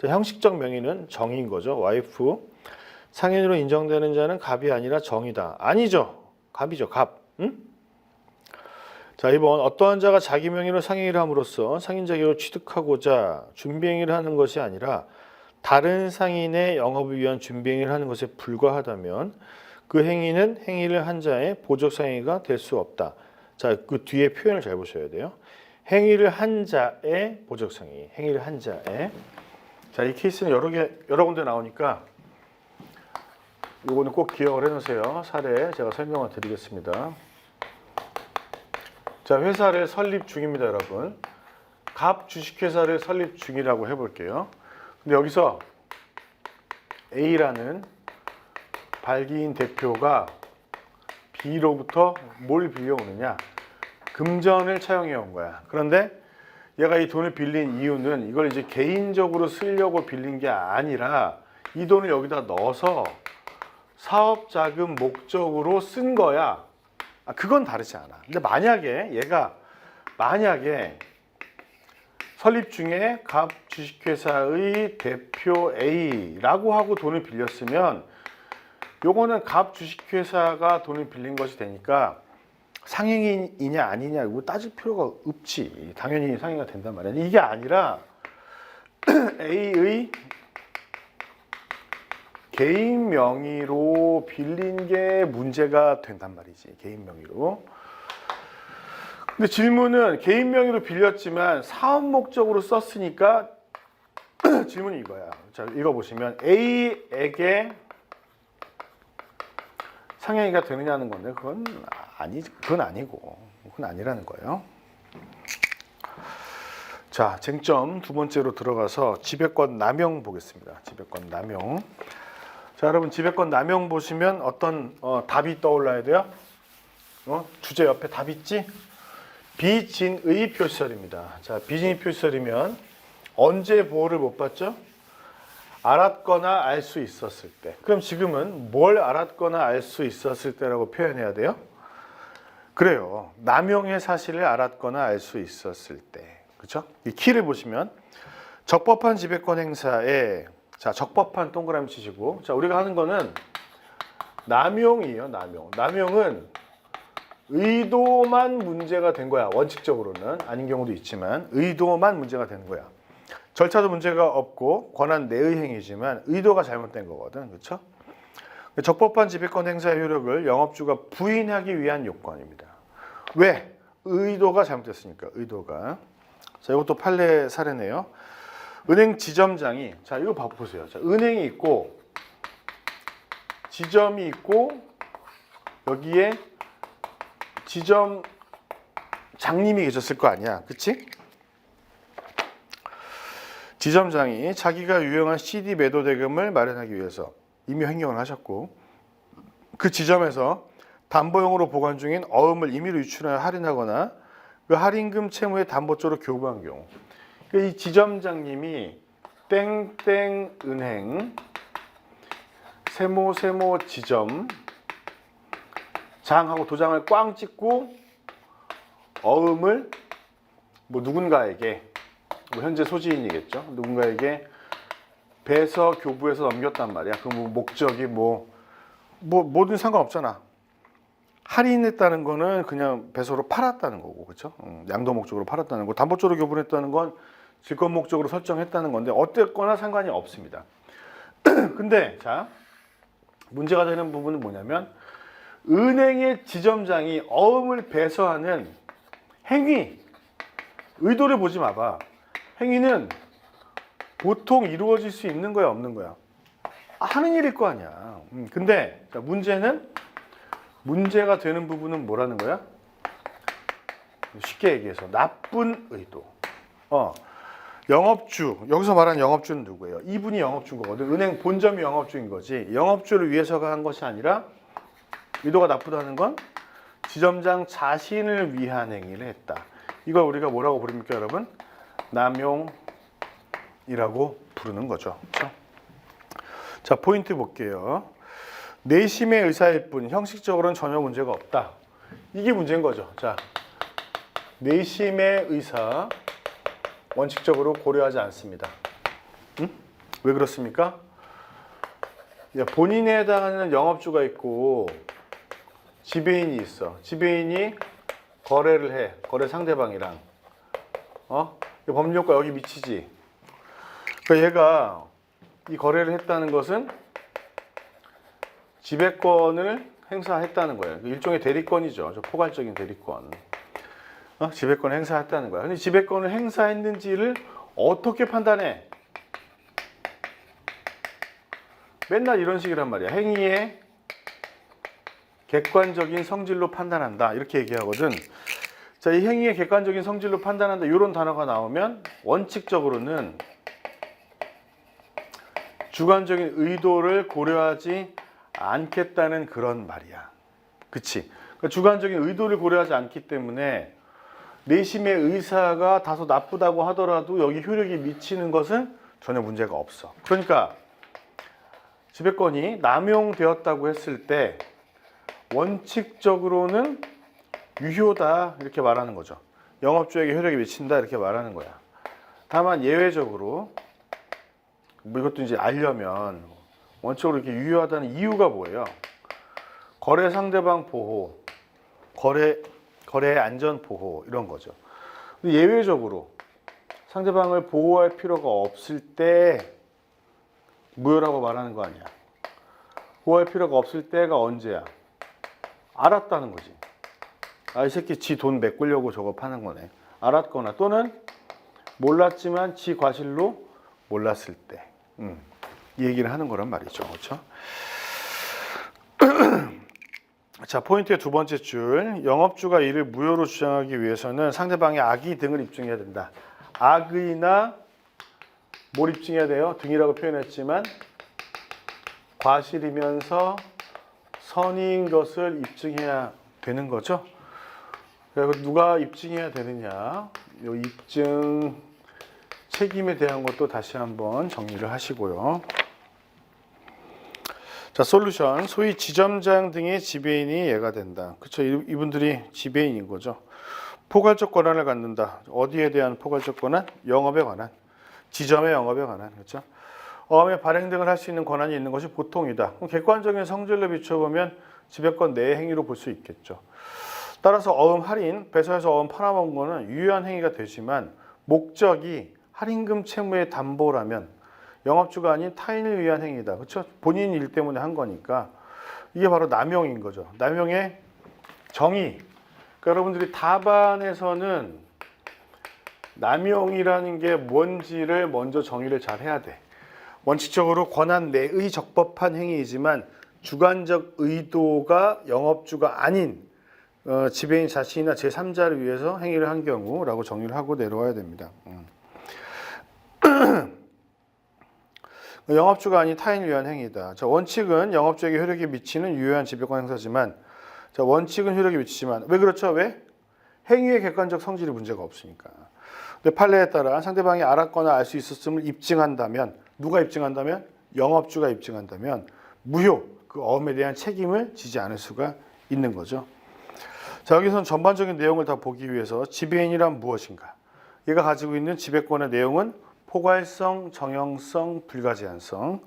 형식적 명의는 정인 거죠. 와이프. 상인으로 인정되는 자는 갑이 아니라 정이다. 아니죠. 갑이죠. 갑. 응? 자, 2번 어떠한 자가 자기 명의로 상행위를 함으로써 상인 자격을 취득하고자 준비행위를 하는 것이 아니라 다른 상인의 영업을 위한 준비행위를 하는 것에 불과하다면 그 행위는 행위를 한 자의 보적상행위가 될 수 없다. 자, 그 뒤에 표현을 잘 보셔야 돼요. 행위를 한 자의 보적상행위. 행위를 한 자의. 자, 이 케이스는 여러 군데 나오니까 이거는 꼭 기억을 해놓으세요. 사례 제가 설명을 드리겠습니다. 자, 회사를 설립 중입니다, 여러분. 갑 주식회사를 설립 중이라고 해볼게요. 근데 여기서 A라는 발기인 대표가 B로부터 뭘 빌려오느냐? 금전을 차용해 온 거야. 그런데 얘가 이 돈을 빌린 이유는 이걸 이제 개인적으로 쓰려고 빌린 게 아니라 이 돈을 여기다 넣어서 사업 자금 목적으로 쓴 거야. 그건 다르지 않아. 근데 만약에 얘가 설립 중에 갑 주식회사의 대표 A라고 하고 돈을 빌렸으면 요거는 갑 주식회사가 돈을 빌린 것이 되니까 상행이냐 아니냐 이거 따질 필요가 없지. 당연히 상행이 된단 말이야. 이게 아니라 A의 개인 명의로 빌린 게 문제가 된단 말이지. 개인 명의로. 근데 질문은 개인 명의로 빌렸지만 사업 목적으로 썼으니까 질문이 이거야. 자, 읽어보시면 A에게 상행위가 되느냐는 건데 그건 아니고 그건 아니라는 거예요. 자, 쟁점 두 번째로 들어가서 지배권 남용 보겠습니다. 지배권 남용. 자, 여러분 지배권 남용 보시면 어떤 답이 떠올라야 돼요? 주제 옆에 답 있지? 비진의 표시설입니다. 자, 비진의 표시설이면 언제 보호를 못 받죠? 알았거나 알 수 있었을 때. 그럼 지금은 뭘 알았거나 알 수 있었을 때라고 표현해야 돼요? 그래요. 남용의 사실을 알았거나 알 수 있었을 때. 그렇죠? 이 키를 보시면 적법한 지배권 행사에, 자, 적법한 동그라미 치시고, 자, 우리가 하는 거는 남용이에요. 남용은 의도만 문제가 된 거야. 원칙적으로는 아닌 경우도 있지만 의도만 문제가 되는 거야. 절차도 문제가 없고 권한 내의 행위지만 의도가 잘못된 거거든. 그렇죠? 적법한 지배권 행사의 효력을 영업주가 부인하기 위한 요건입니다. 왜? 의도가 잘못됐으니까. 의도가. 자, 이것도 판례 사례네요. 은행 지점장이, 자, 이거 보세요. 자, 은행이 있고 지점이 있고 여기에 지점장님이 계셨을 거 아니야. 그치? 지점장이 자기가 유용한 CD 매도 대금을 마련하기 위해서 임의 횡령을 하셨고 그 지점에서 담보용으로 보관 중인 어음을 임의로 유출하여 할인하거나 그 할인금 채무의 담보조로 교부한 경우, 이 지점장님이 땡땡 은행 세모 지점 장하고 도장을 꽝 찍고 어음을 뭐 누군가에게, 뭐 현재 소지인이겠죠, 누군가에게 배서 교부해서 넘겼단 말이야. 그 뭐 목적이 뭐든 상관없잖아. 할인했다는 거는 그냥 배서로 팔았다는 거고, 그렇죠? 양도 목적으로 팔았다는 거. 담보조로 교부했다는 건 질권 목적으로 설정했다는 건데 어쨌거나 상관이 없습니다. 근데 자, 문제가 되는 부분은 뭐냐면 은행의 지점장이 어음을 배서하는 행위, 의도를 보지 마봐. 행위는 보통 이루어질 수 있는 거야, 없는 거야? 하는 일일 거 아니야. 근데 문제가 되는 부분은 뭐라는 거야? 쉽게 얘기해서 나쁜 의도. 영업주, 여기서 말하는 영업주는 누구예요? 이분이 영업주인 거거든. 은행 본점이 영업주인 거지. 영업주를 위해서가 한 것이 아니라 의도가 나쁘다는 건 지점장 자신을 위한 행위를 했다. 이걸 우리가 뭐라고 부릅니까, 여러분? 남용이라고 부르는 거죠. 그렇죠? 자, 포인트 볼게요. 내심의 의사일 뿐 형식적으로는 전혀 문제가 없다. 이게 문제인 거죠. 자, 내심의 의사 원칙적으로 고려하지 않습니다. 왜 그렇습니까? 본인에 해당하는 영업주가 있고 지배인이 있어. 지배인이 거래를 해. 거래 상대방이랑. 법률효과 여기 미치지. 그러니까 얘가 이 거래를 했다는 것은 지배권을 행사했다는 거예요. 일종의 대리권이죠. 포괄적인 대리권. 지배권을 행사했다는 거야. 근데 지배권을 행사했는지를 어떻게 판단해? 맨날 이런 식이란 말이야. 행위의 객관적인 성질로 판단한다. 이렇게 얘기하거든. 자, 이 행위의 객관적인 성질로 판단한다. 이런 단어가 나오면 원칙적으로는 주관적인 의도를 고려하지 않겠다는 그런 말이야. 그치? 그러니까 주관적인 의도를 고려하지 않기 때문에 내심의 의사가 다소 나쁘다고 하더라도 여기 효력이 미치는 것은 전혀 문제가 없어. 그러니까 지배권이 남용되었다고 했을 때 원칙적으로는 유효다 이렇게 말하는 거죠. 영업주에게 효력이 미친다 이렇게 말하는 거야. 다만 예외적으로 뭐 이것도 이제 알려면 원칙적으로 이렇게 유효하다는 이유가 뭐예요? 거래 상대방 보호, 거래의 안전 보호 이런 거죠. 예외적으로 상대방을 보호할 필요가 없을 때 무효라고 말하는 거 아니야. 보호할 필요가 없을 때가 언제야? 알았다는 거지. 이 새끼 지 돈 메꾸려고 저거 파는 거네. 알았거나 또는 몰랐지만 지 과실로 몰랐을 때. 이 얘기를 하는 거란 말이죠. 그렇죠? 자, 포인트의 두 번째 줄. 영업주가 이를 무효로 주장하기 위해서는 상대방의 악의 등을 입증해야 된다. 악의나 뭘 입증해야 돼요? 등이라고 표현했지만 과실이면서 선의인 것을 입증해야 되는 거죠. 그리고 누가 입증해야 되느냐? 이 입증 책임에 대한 것도 다시 한번 정리를 하시고요. 자, 솔루션. 소위 지점장 등의 지배인이 얘가 된다. 그렇죠? 이분들이 지배인인 거죠. 포괄적 권한을 갖는다. 어디에 대한 포괄적 권한? 영업에 관한. 지점의 영업에 관한. 그렇죠? 어음의 발행 등을 할 수 있는 권한이 있는 것이 보통이다. 객관적인 성질로 비춰보면 지배권 내의 행위로 볼 수 있겠죠. 따라서 어음 할인, 배서해서 어음 팔아먹은 거는 유효한 행위가 되지만 목적이 할인금 채무의 담보라면 영업주가 아닌 타인을 위한 행위다. 그렇죠? 본인 일 때문에 한 거니까 이게 바로 남용인 거죠. 남용의 정의. 그러니까 여러분들이 답안에서는 남용이라는 게 뭔지를 먼저 정의를 잘 해야 돼. 원칙적으로 권한 내의 적법한 행위이지만 주관적 의도가 영업주가 아닌 지배인 자신이나 제3자를 위해서 행위를 한 경우라고 정의를 하고 내려와야 됩니다. 영업주가 아닌 타인을 위한 행위다. 자, 원칙은 영업주에게 효력이 미치는 유효한 지배권 행사지만, 자, 원칙은 효력이 미치지만 왜 그렇죠? 왜? 행위의 객관적 성질이 문제가 없으니까. 근데 판례에 따라 상대방이 알았거나 알 수 있었음을 입증한다면, 누가 입증한다면? 영업주가 입증한다면 무효, 그 어음에 대한 책임을 지지 않을 수가 있는 거죠. 자, 여기서는 전반적인 내용을 다 보기 위해서 지배인이란 무엇인가? 얘가 가지고 있는 지배권의 내용은 포괄성, 정형성, 불가제한성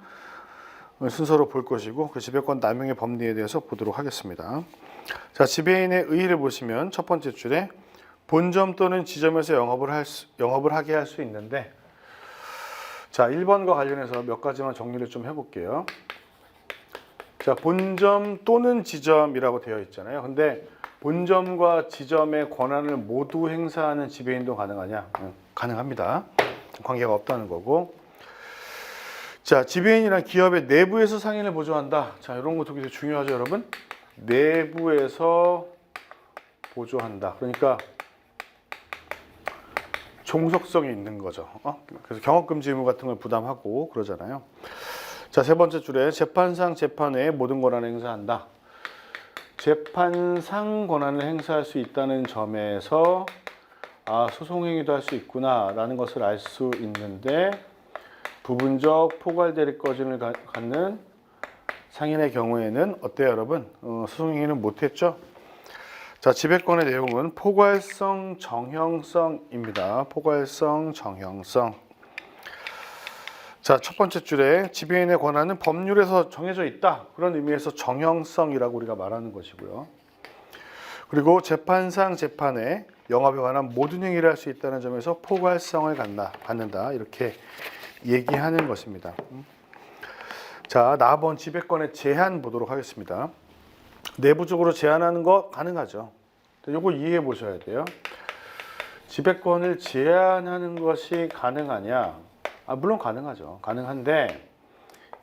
순서로 볼 것이고, 그 지배권 남용의 법리에 대해서 보도록 하겠습니다. 자, 지배인의 의의를 보시면 첫 번째 줄에 본점 또는 지점에서 영업을 하게 할 수 있는데, 자, 1번과 관련해서 몇 가지만 정리를 좀 해볼게요. 자, 본점 또는 지점이라고 되어 있잖아요. 근데 본점과 지점의 권한을 모두 행사하는 지배인도 가능하냐? 가능합니다. 관계가 없다는 거고. 자, 지배인이란 기업의 내부에서 상인을 보조한다. 자, 이런 것도 굉장히 중요하죠, 여러분. 내부에서 보조한다. 그러니까 종속성이 있는 거죠. 그래서 경업금지 의무 같은 걸 부담하고 그러잖아요. 자, 세 번째 줄에 재판상 재판의 모든 권한을 행사한다. 재판상 권한을 행사할 수 있다는 점에서 소송행위도 할 수 있구나라는 것을 알 수 있는데, 부분적 포괄 대리권을 갖는 상인의 경우에는 어때요, 여러분? 소송행위는 못했죠? 자, 지배권의 내용은 포괄성, 정형성입니다. 포괄성, 정형성. 자, 첫 번째 줄에 지배인의 권한은 법률에서 정해져 있다. 그런 의미에서 정형성이라고 우리가 말하는 것이고요. 그리고 재판상 재판에 영업에 관한 모든 행위를 할 수 있다는 점에서 포괄성을 갖는다. 이렇게 얘기하는 것입니다. 자, 나번 지배권의 제한 보도록 하겠습니다. 내부적으로 제한하는 거 가능하죠. 이거 이해해 보셔야 돼요. 지배권을 제한하는 것이 가능하냐? 물론 가능하죠. 가능한데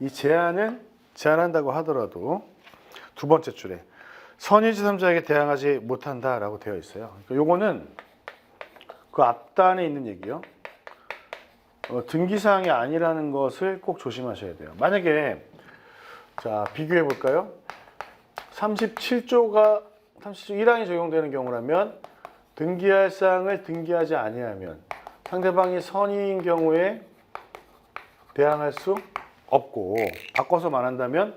이 제한한다고 하더라도 두 번째 줄에 선의 제3자에게 대항하지 못한다라고 되어 있어요. 그러니까 요거는 그 앞단에 있는 얘기요. 등기사항이 아니라는 것을 꼭 조심하셔야 돼요. 만약에 자, 비교해 볼까요? 37조 1항이 적용되는 경우라면 등기할 사항을 등기하지 아니하면 상대방이 선의인 경우에 대항할 수 없고, 바꿔서 말한다면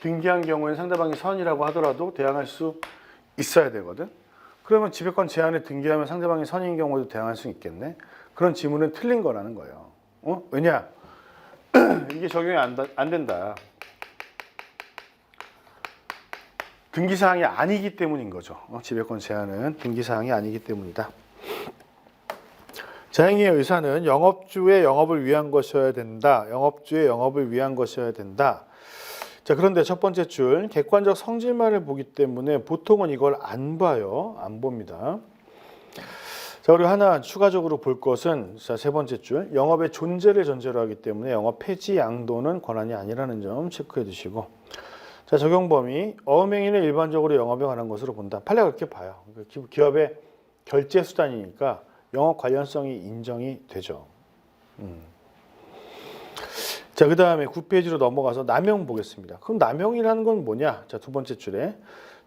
등기한 경우에 상대방이 선이라고 하더라도 대항할 수 있어야 되거든. 그러면 지배권 제한에 등기하면 상대방이 선인 경우에도 대항할 수 있겠네. 그런 지문은 틀린 거라는 거예요. 왜냐? 이게 적용이 안 된다. 등기사항이 아니기 때문인 거죠. 지배권 제한은 등기사항이 아니기 때문이다. 자행위의 의사는 영업주의 영업을 위한 것이어야 된다. 영업주의 영업을 위한 것이어야 된다. 자, 그런데 첫 번째 줄 객관적 성질만을 보기 때문에 보통은 이걸 안 봐요. 안 봅니다. 자, 그리고 하나 추가적으로 볼 것은, 자, 세 번째 줄 영업의 존재를 전제로 하기 때문에 영업 폐지 양도는 권한이 아니라는 점 체크해 두시고, 자, 적용 범위 어음행위는 일반적으로 영업에 관한 것으로 본다. 판례가 그렇게 봐요. 기업의 결제 수단이니까 영업 관련성이 인정이 되죠. 자, 그 다음에 9페이지로 넘어가서 남용 보겠습니다. 그럼 남용이라는 건 뭐냐? 자, 두 번째 줄에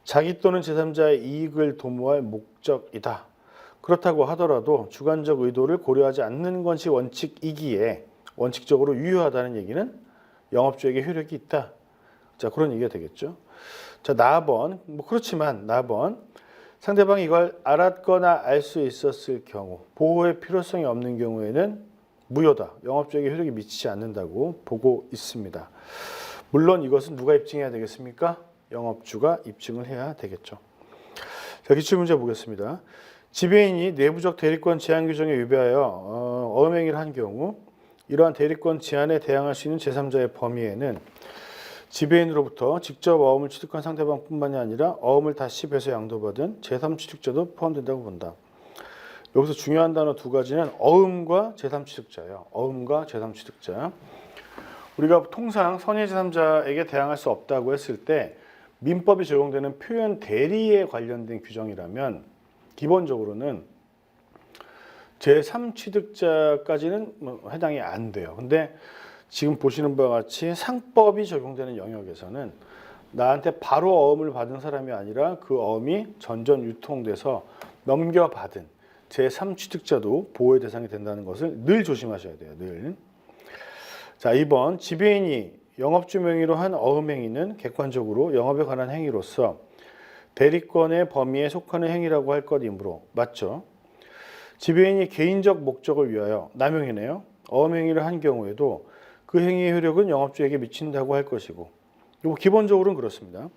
자기 또는 제3자의 이익을 도모할 목적이다. 그렇다고 하더라도 주관적 의도를 고려하지 않는 것이 원칙이기에 원칙적으로 유효하다는 얘기는 영업주에게 효력이 있다. 자, 그런 얘기가 되겠죠. 자, 나번 그렇지만 나번 상대방이 이걸 알았거나 알 수 있었을 경우, 보호의 필요성이 없는 경우에는 무효다. 영업주에게 효력이 미치지 않는다고 보고 있습니다. 물론 이것은 누가 입증해야 되겠습니까? 영업주가 입증을 해야 되겠죠. 자, 기출문제 보겠습니다. 지배인이 내부적 대리권 제한 규정에 위배하여 어음행위를 한 경우 이러한 대리권 제한에 대항할 수 있는 제3자의 범위에는 지배인으로부터 직접 어음을 취득한 상대방뿐만이 아니라 어음을 다시 배서 양도받은 제3취득자도 포함된다고 본다. 여기서 중요한 단어 두 가지는 어음과 제3취득자예요. 어음과 제3취득자. 우리가 통상 선의 제3자에게 대항할 수 없다고 했을 때 민법이 적용되는 표현 대리에 관련된 규정이라면 기본적으로는 제3취득자까지는 뭐 해당이 안 돼요. 근데 지금 보시는 바와 같이 상법이 적용되는 영역에서는 나한테 바로 어음을 받은 사람이 아니라 그 어음이 전전 유통돼서 넘겨받은 제3취득자도 보호의 대상이 된다는 것을 늘 조심하셔야 돼요. 늘. 자, 2번 지배인이 영업주 명의로 한 어음행위는 객관적으로 영업에 관한 행위로서 대리권의 범위에 속하는 행위라고 할 것이므로 맞죠? 지배인이 개인적 목적을 위하여 남용이네요. 어음행위를 한 경우에도 그 행위의 효력은 영업주에게 미친다고 할 것이고 이거 기본적으로는 그렇습니다.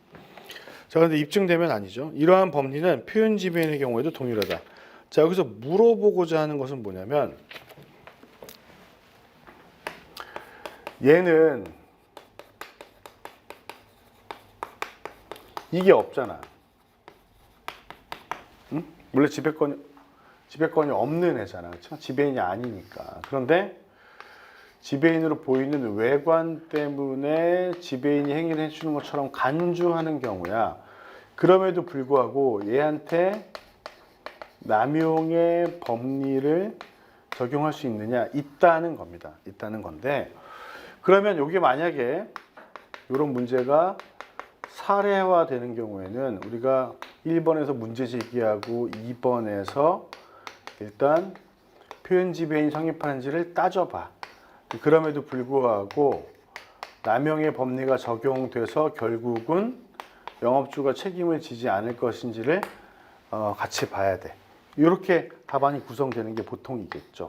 자, 그런데 입증되면 아니죠. 이러한 법리는 표현 지배인의 경우에도 동일하다. 자, 여기서 물어보고자 하는 것은 뭐냐면 얘는 이게 없잖아. 응? 원래 지배권이 없는 애잖아. 그렇죠? 지배인이 아니니까. 그런데 지배인으로 보이는 외관 때문에 지배인이 행위를 해주는 것처럼 간주하는 경우야. 그럼에도 불구하고 얘한테 남용의 법리를 적용할 수 있느냐? 있다는 겁니다. 있다는 건데 그러면 이게 만약에 이런 문제가 사례화되는 경우에는 우리가 1번에서 문제 제기하고 2번에서 일단 표현 지배인 성립하는지를 따져봐. 그럼에도 불구하고 남용의 법리가 적용돼서 결국은 영업주가 책임을 지지 않을 것인지를 같이 봐야 돼. 이렇게 답안이 구성되는 게 보통이겠죠.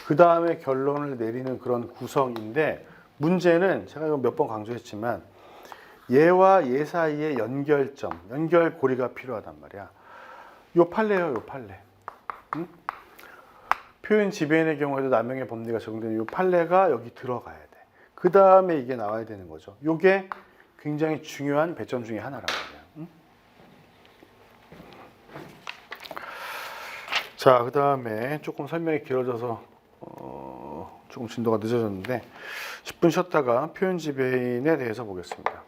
그 다음에 결론을 내리는 그런 구성인데 문제는 제가 이거 몇 번 강조했지만 얘와 얘 사이의 연결점, 연결고리가 필요하단 말이야. 요 판례요, 요 판례. 응? 표현 지배인의 경우에도 남용의 법리가 적용되는 이 판례가 여기 들어가야 돼. 그 다음에 이게 나와야 되는 거죠. 이게 굉장히 중요한 배점 중에 하나란 말이야. 응? 자, 그 다음에 조금 설명이 길어져서 조금 진도가 늦어졌는데 10분 쉬었다가 표현 지배인에 대해서 보겠습니다.